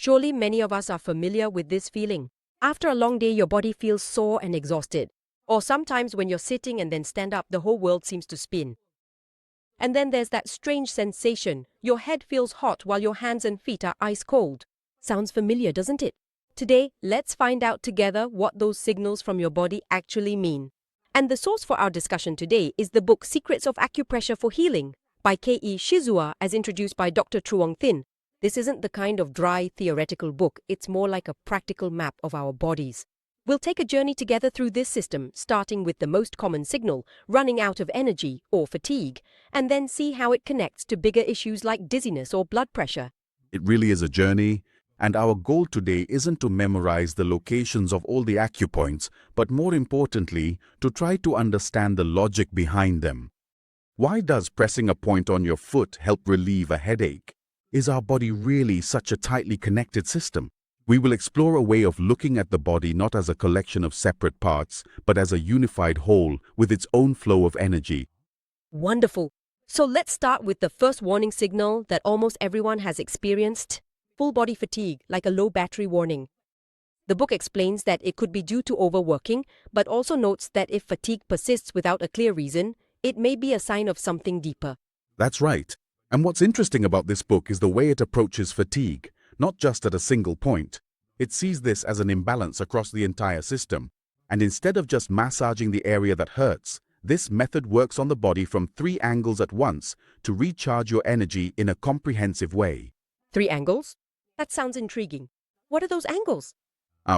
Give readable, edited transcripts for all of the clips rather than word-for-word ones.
Surely many of us are familiar with this feeling. After a long day, your body feels sore and exhausted. Or sometimes when you're sitting and then stand up, the whole world seems to spin. And then there's that strange sensation. Your head feels hot while your hands and feet are ice cold. Sounds familiar, doesn't it? Today, let's find out together what those signals from your body actually mean. And the source for our discussion today is the book Secrets of Acupressure for Healing by K.E. Shizua, as introduced by Dr. Truong Thin. This isn't the kind of dry, theoretical book. It's more like a practical map of our bodies. We'll take a journey together through this system, starting with the most common signal, running out of energy or fatigue, and then see how it connects to bigger issues like dizziness or blood pressure. It really is a journey, and our goal today isn't to memorize the locations of all the acupoints, but more importantly, to try to understand the logic behind them. Why does pressing a point on your foot help relieve a headache? Is our body really such a tightly connected system? We will explore a way of looking at the body not as a collection of separate parts, but as a unified whole with its own flow of energy. Wonderful. So let's start with the first warning signal that almost everyone has experienced: full body fatigue, like a low battery warning. The book explains that it could be due to overworking, but also notes that if fatigue persists without a clear reason, it may be a sign of something deeper. That's right. And what's interesting about this book is the way it approaches fatigue, not just at a single point. It sees this as an imbalance across the entire system. And instead of just massaging the area that hurts, this method works on the body from 3 angles at once to recharge your energy in a comprehensive way. 3 angles? That sounds intriguing. What are those angles?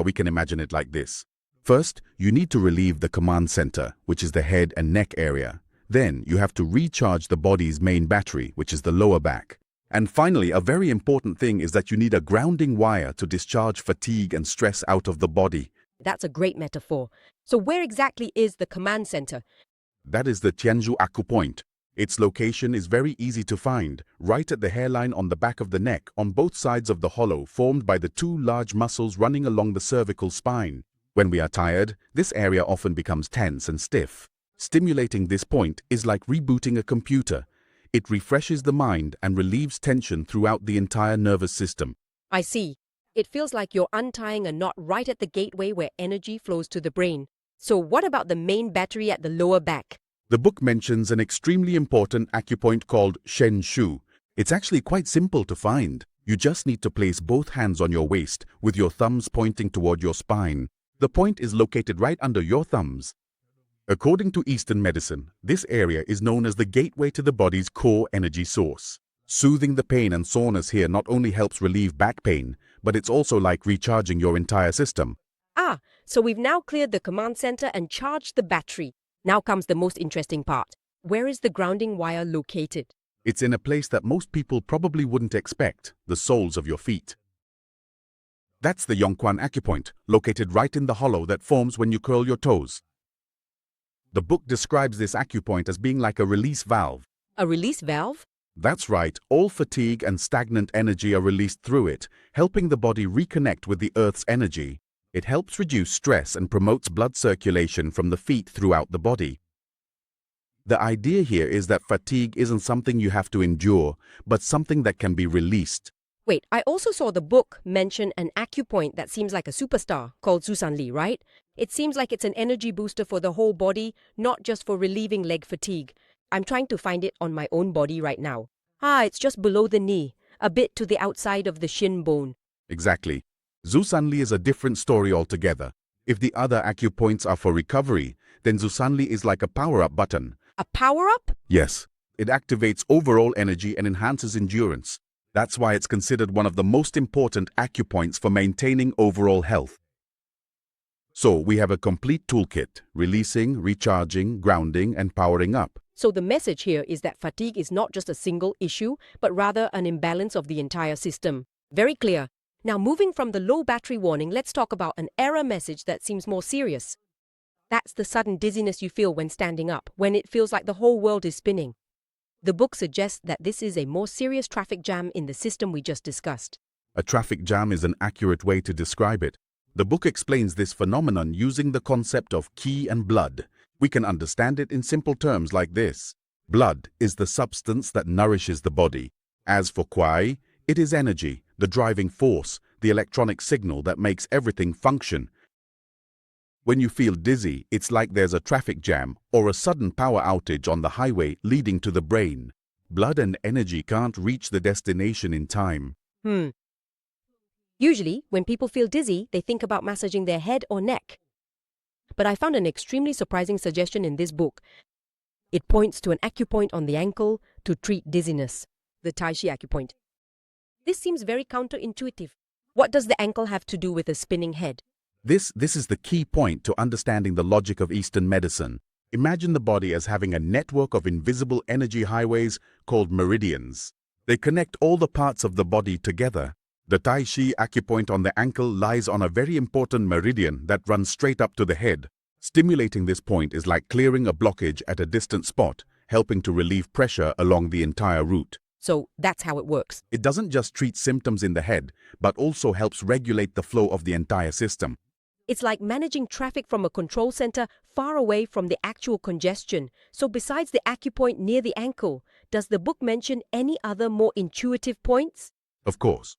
We can imagine it like this. First, you need to relieve the command center, which is the head and neck area. Then, you have to recharge the body's main battery, which is the lower back. And finally, a very important thing is that you need a grounding wire to discharge fatigue and stress out of the body. That's a great metaphor. So where exactly is the command center? That is the Tianzhu acupoint. Its location is very easy to find, right at the hairline on the back of the neck, on both sides of the hollow formed by the 2 large muscles running along the cervical spine. When we are tired, this area often becomes tense and stiff. Stimulating this point is like rebooting a computer. It refreshes the mind and relieves tension throughout the entire nervous system. I see. It feels like you're untying a knot right at the gateway where energy flows to the brain. So what about the main battery at the lower back? The book mentions an extremely important acupoint called Shen Shu. It's actually quite simple to find. You just need to place both hands on your waist with your thumbs pointing toward your spine. The point is located right under your thumbs. According to Eastern medicine, this area is known as the gateway to the body's core energy source. Soothing the pain and soreness here not only helps relieve back pain, but it's also like recharging your entire system. So we've now cleared the command center and charged the battery. Now comes the most interesting part. Where is the grounding wire located? It's in a place that most people probably wouldn't expect, the soles of your feet. That's the Yongquan acupoint, located right in the hollow that forms when you curl your toes. The book describes this acupoint as being like a release valve. A release valve? That's right, all fatigue and stagnant energy are released through it, helping the body reconnect with the Earth's energy. It helps reduce stress and promotes blood circulation from the feet throughout the body. The idea here is that fatigue isn't something you have to endure, but something that can be released. Wait, I also saw the book mention an acupoint that seems like a superstar called Zusanli, right? It seems like it's an energy booster for the whole body, not just for relieving leg fatigue. I'm trying to find it on my own body right now. It's just below the knee, a bit to the outside of the shin bone. Exactly. Zusanli is a different story altogether. If the other acupoints are for recovery, then Zusanli is like a power-up button. A power-up? Yes. It activates overall energy and enhances endurance. That's why it's considered one of the most important acupoints for maintaining overall health. So we have a complete toolkit: releasing, recharging, grounding, and powering up. So the message here is that fatigue is not just a single issue, but rather an imbalance of the entire system. Very clear. Now moving from the low battery warning, let's talk about an error message that seems more serious. That's the sudden dizziness you feel when standing up, when it feels like the whole world is spinning. The book suggests that this is a more serious traffic jam in the system we just discussed. A traffic jam is an accurate way to describe it. The book explains this phenomenon using the concept of qi and blood. We can understand it in simple terms like this. Blood is the substance that nourishes the body. As for kuai, it is energy, the driving force, the electronic signal that makes everything function. When you feel dizzy, it's like there's a traffic jam or a sudden power outage on the highway leading to the brain. Blood and energy can't reach the destination in time. Usually, when people feel dizzy, they think about massaging their head or neck. But I found an extremely surprising suggestion in this book. It points to an acupoint on the ankle to treat dizziness, the Tai Chi acupoint. This seems very counterintuitive. What does the ankle have to do with a spinning head? This is the key point to understanding the logic of Eastern medicine. Imagine the body as having a network of invisible energy highways called meridians. They connect all the parts of the body together. The Tai Chi acupoint on the ankle lies on a very important meridian that runs straight up to the head. Stimulating this point is like clearing a blockage at a distant spot, helping to relieve pressure along the entire route. So that's how it works. It doesn't just treat symptoms in the head, but also helps regulate the flow of the entire system. It's like managing traffic from a control center far away from the actual congestion. So besides the acupoint near the ankle, does the book mention any other more intuitive points? Of course.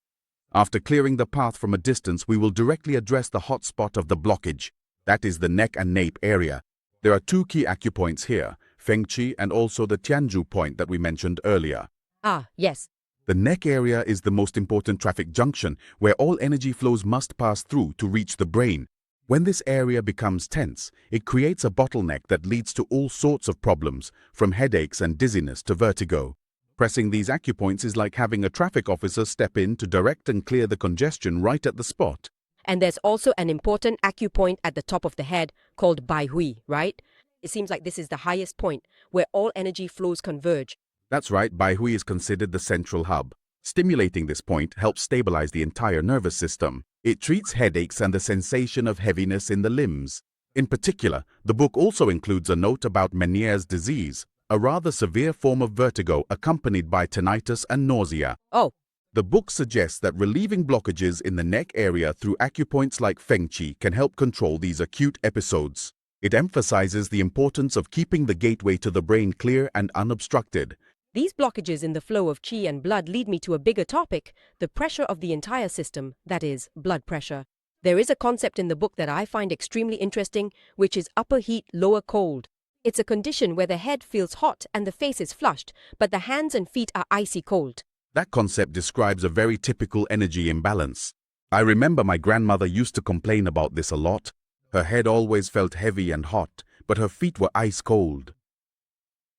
After clearing the path from a distance, we will directly address the hot spot of the blockage. That is the neck and nape area. There are two key acupoints here, Feng Qi and also the Tianzhu point that we mentioned earlier. Ah, yes. The neck area is the most important traffic junction where all energy flows must pass through to reach the brain. When this area becomes tense, it creates a bottleneck that leads to all sorts of problems, from headaches and dizziness to vertigo. Pressing these acupoints is like having a traffic officer step in to direct and clear the congestion right at the spot. And there's also an important acupoint at the top of the head called Bai Hui, right? It seems like this is the highest point where all energy flows converge. That's right, Bai Hui is considered the central hub. Stimulating this point helps stabilize the entire nervous system. It treats headaches and the sensation of heaviness in the limbs. In particular, the book also includes a note about Meniere's disease, a rather severe form of vertigo accompanied by tinnitus and nausea. Oh. The book suggests that relieving blockages in the neck area through acupoints like Feng Qi can help control these acute episodes. It emphasizes the importance of keeping the gateway to the brain clear and unobstructed. These blockages in the flow of qi and blood lead me to a bigger topic, the pressure of the entire system, that is, blood pressure. There is a concept in the book that I find extremely interesting, which is upper heat, lower cold. It's a condition where the head feels hot and the face is flushed, but the hands and feet are icy cold. That concept describes a very typical energy imbalance. I remember my grandmother used to complain about this a lot. Her head always felt heavy and hot, but her feet were ice cold.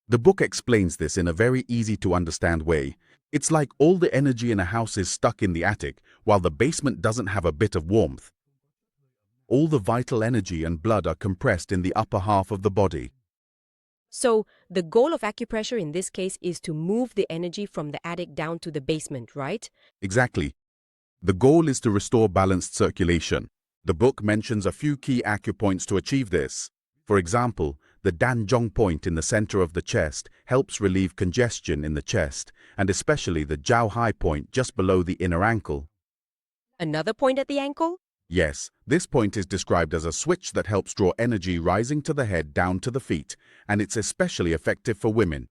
The book explains this in a very easy-to-understand way. It's like all the energy in a house is stuck in the attic, while the basement doesn't have a bit of warmth. All the vital energy and blood are compressed in the upper half of the body. So, the goal of acupressure in this case is to move the energy from the attic down to the basement, right? Exactly. The goal is to restore balanced circulation. The book mentions a few key acupoints to achieve this. For example, the Danzhong point in the center of the chest helps relieve congestion in the chest, and especially the Jiao Hai point just below the inner ankle. Another point at the ankle? Yes, this point is described as a switch that helps draw energy rising to the head down to the feet, and it's especially effective for women.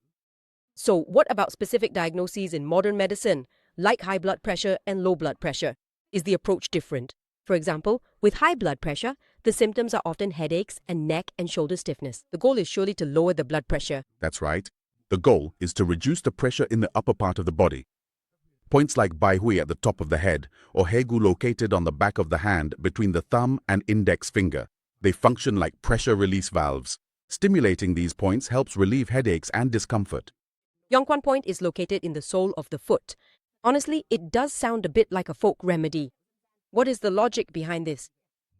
So, what about specific diagnoses in modern medicine, like high blood pressure and low blood pressure? Is the approach different? For example, with high blood pressure, the symptoms are often headaches and neck and shoulder stiffness. The goal is surely to lower the blood pressure. That's right. The goal is to reduce the pressure in the upper part of the body. Points like Bai Hui at the top of the head or Hegu located on the back of the hand between the thumb and index finger. They function like pressure release valves. Stimulating these points helps relieve headaches and discomfort. Yongquan point is located in the sole of the foot. Honestly, it does sound a bit like a folk remedy. What is the logic behind this?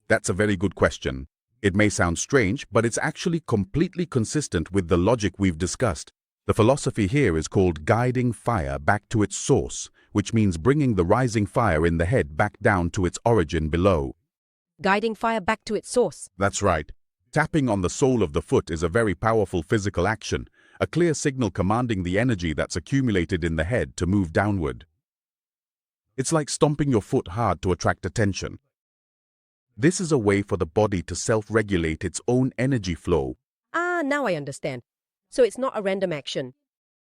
That's a very good question. It may sound strange, but it's actually completely consistent with the logic we've discussed. The philosophy here is called guiding fire back to its source, which means bringing the rising fire in the head back down to its origin below. Guiding fire back to its source. That's right. Tapping on the sole of the foot is a very powerful physical action, a clear signal commanding the energy that's accumulated in the head to move downward. It's like stomping your foot hard to attract attention. This is a way for the body to self-regulate its own energy flow. Ah, now I understand. So it's not a random action.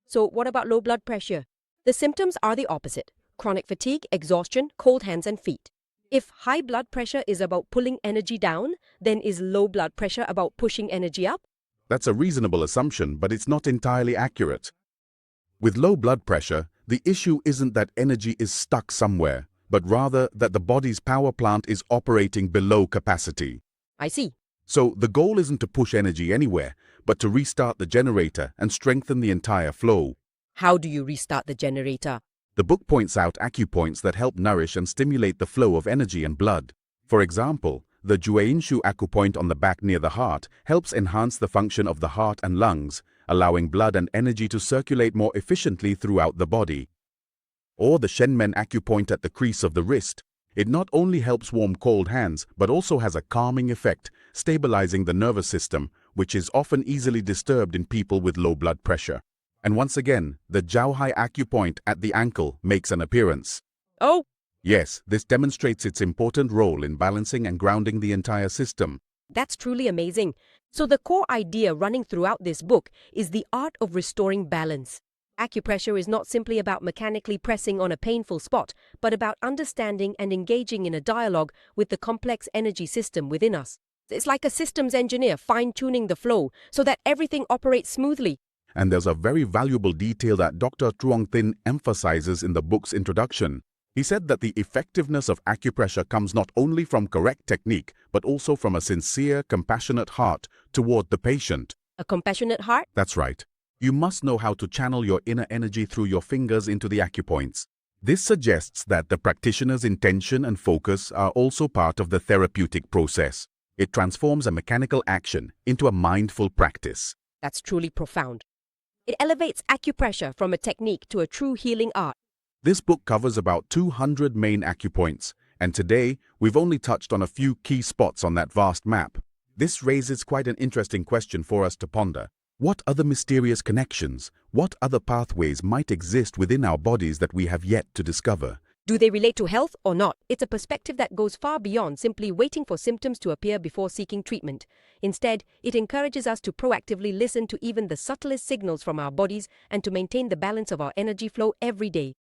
So what about low blood pressure? The symptoms are the opposite. chronic fatigue, exhaustion, cold hands and feet. If high blood pressure is about pulling energy down, then is low blood pressure about pushing energy up? That's a reasonable assumption, but it's not entirely accurate. With low blood pressure, the issue isn't that energy is stuck somewhere, but rather that the body's power plant is operating below capacity. I see. So the goal isn't to push energy anywhere, but to restart the generator and strengthen the entire flow. How do you restart the generator? The book points out acupoints that help nourish and stimulate the flow of energy and blood. For example, the Jueinshu acupoint on the back near the heart helps enhance the function of the heart and lungs, allowing blood and energy to circulate more efficiently throughout the body. Or the Shenmen acupoint at the crease of the wrist. It not only helps warm cold hands, but also has a calming effect, stabilizing the nervous system, which is often easily disturbed in people with low blood pressure. And once again, the Jiaohai acupoint at the ankle makes an appearance. Oh, Yes, this demonstrates its important role in balancing and grounding the entire system. that's truly amazing. So the core idea running throughout this book is the art of restoring balance. Acupressure is not simply about mechanically pressing on a painful spot, but about understanding and engaging in a dialogue with the complex energy system within us. It's like a systems engineer fine-tuning the flow so that everything operates smoothly. And there's a very valuable detail that Dr. Truong Thin emphasizes in the book's introduction. He said that the effectiveness of acupressure comes not only from correct technique, but also from a sincere, compassionate heart toward the patient. A compassionate heart? That's right. You must know how to channel your inner energy through your fingers into the acupoints. This suggests that the practitioner's intention and focus are also part of the therapeutic process. It transforms a mechanical action into a mindful practice. That's truly profound. It elevates acupressure from a technique to a true healing art. This book covers about 200 main acupoints, and today we've only touched on a few key spots on that vast map. This raises quite an interesting question for us to ponder. What other mysterious connections, what other pathways might exist within our bodies that we have yet to discover? Do they relate to health or not? It's a perspective that goes far beyond simply waiting for symptoms to appear before seeking treatment. Instead, it encourages us to proactively listen to even the subtlest signals from our bodies and to maintain the balance of our energy flow every day.